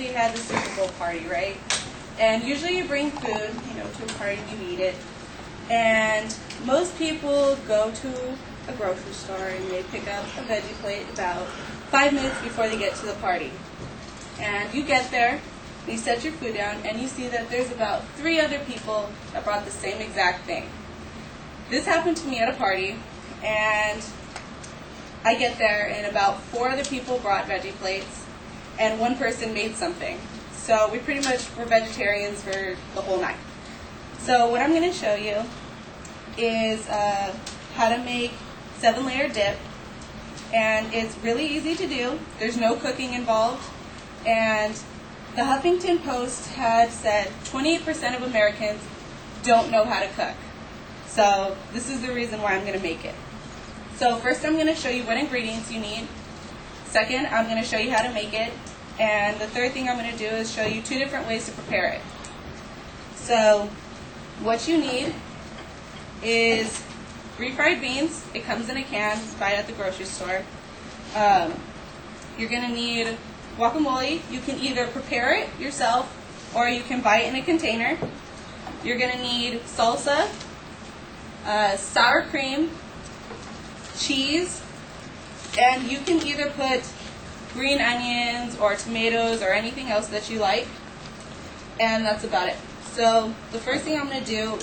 obviously had the Super Bowl party, right? And usually you bring food, to a party, you eat it. And most people go to a grocery store and they pick up a veggie plate about 5 minutes before they get to the party. And you get there, you set your food down, and you see that there's about 3 other people that brought the same exact thing. This happened to me at a party, and I get there, and about 4 other people brought veggie plates, and 1 person made something. So we pretty much were vegetarians for the whole night. So what I'm going to show you is how to make 7-layer dip, and it's really easy to do. There's no cooking involved, and the Huffington Post had said 28% of Americans don't know how to cook. So this is the reason why I'm going to make it. So first I'm going to show you what ingredients you need. Second, I'm going to show you how to make it. And the third thing I'm going to do is show you 2 different ways to prepare it. So what you need is refried beans. It comes in a can, buy it at the grocery store. You're going to need guacamole. You can either prepare it yourself or you can buy it in a container. You're going to need salsa, sour cream, cheese, and you can either put green onions or tomatoes or anything else that you like, and that's about it. So the first thing I'm going to do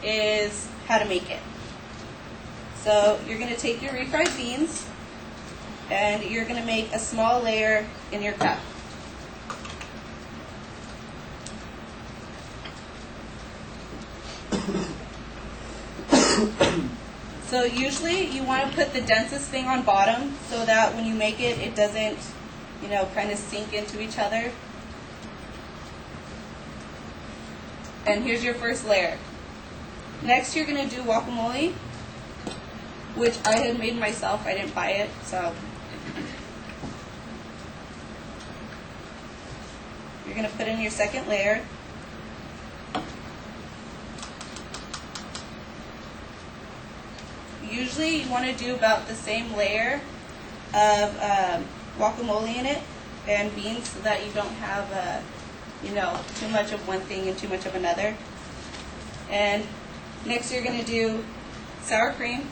is how to make it. So you're going to take your refried beans and you're going to make a small layer in your cup. So usually you want to put the densest thing on bottom so that when you make it, it doesn't, kind of sink into each other. And here's your first layer. Next you're going to do guacamole, which I had made myself. I didn't buy it, so you're going to put in your second layer. Usually you want to do about the same layer of guacamole in it and beans so that you don't have too much of one thing and too much of another. And next you're going to do sour cream.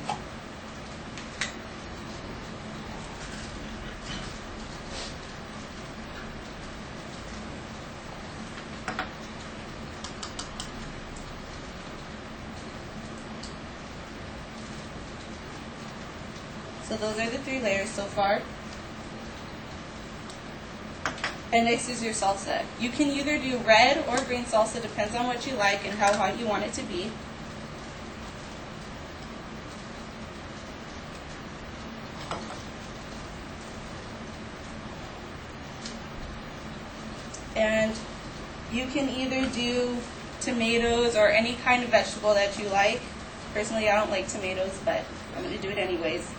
So those are the 3 layers so far. And next is your salsa. You can either do red or green salsa, depends on what you like and how hot you want it to be. And you can either do tomatoes or any kind of vegetable that you like. Personally, I don't like tomatoes, but I'm going to do it anyways.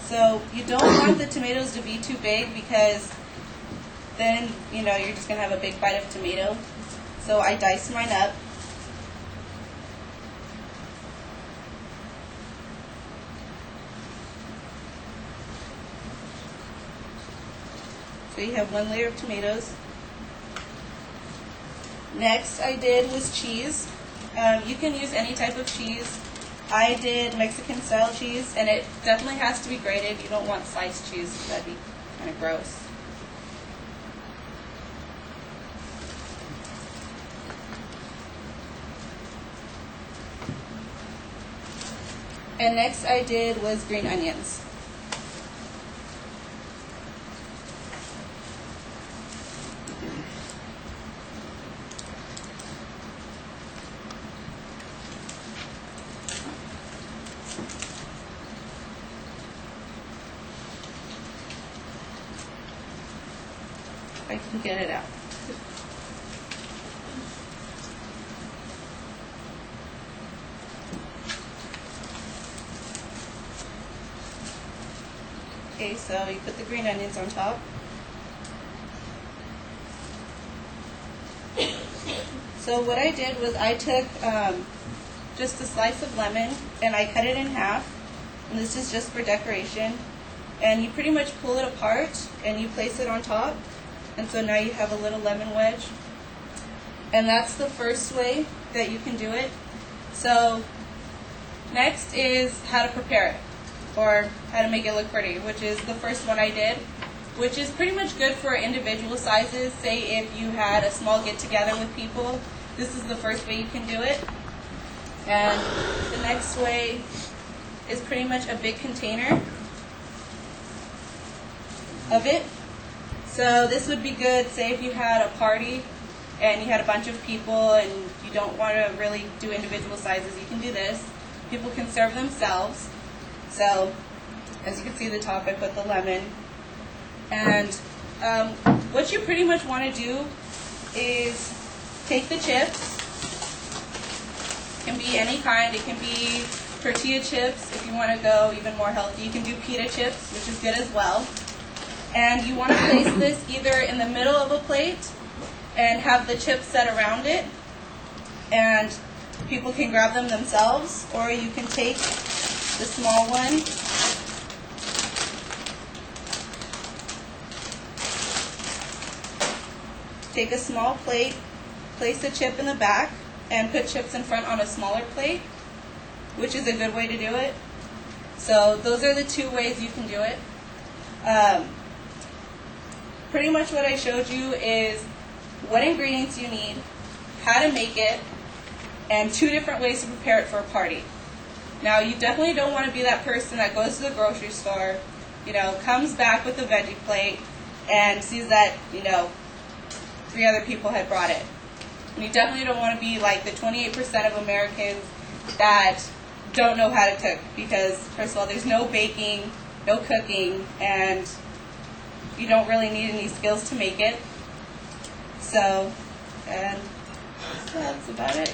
So you don't want the tomatoes to be too big because then, you're just going to have a big bite of tomato. So I dice mine up. So you have 1 layer of tomatoes. Next I did was cheese. You can use any type of cheese. I did Mexican style cheese, and it definitely has to be grated. You don't want sliced cheese, that'd be kind of gross. And next I did was green onions. I can get it out. Okay, so you put the green onions on top. So what I did was I took just a slice of lemon and I cut it in half. And this is just for decoration. and you pretty much pull it apart and you place it on top, and so now you have a little lemon wedge. And that's the first way that you can do it. So next is how to prepare it, or how to make it look pretty, which is the first one I did, which is pretty much good for individual sizes. Say if you had a small get-together with people, this is the first way you can do it. And the next way is pretty much a big container of it. So this would be good, say if you had a party and you had a bunch of people and you don't want to really do individual sizes, you can do this. People can serve themselves. So as you can see at the top, I put the lemon. And what you pretty much want to do is take the chips. It can be any kind. It can be tortilla chips if you want to go even more healthy. You can do pita chips, which is good as well. And you want to place this either in the middle of a plate and have the chips set around it, and people can grab them themselves, or you can take the small one take a small plate, place the chip in the back, and put chips in front on a smaller plate, which is a good way to do it. So those are the two ways you can do it. Pretty much what I showed you is what ingredients you need, how to make it, and 2 different ways to prepare it for a party. Now, you definitely don't want to be that person that goes to the grocery store, comes back with a veggie plate and sees that, 3 other people had brought it. And you definitely don't want to be like the 28% of Americans that don't know how to cook, because first of all, there's no baking, no cooking, and you don't really need any skills to make it. So that's about it.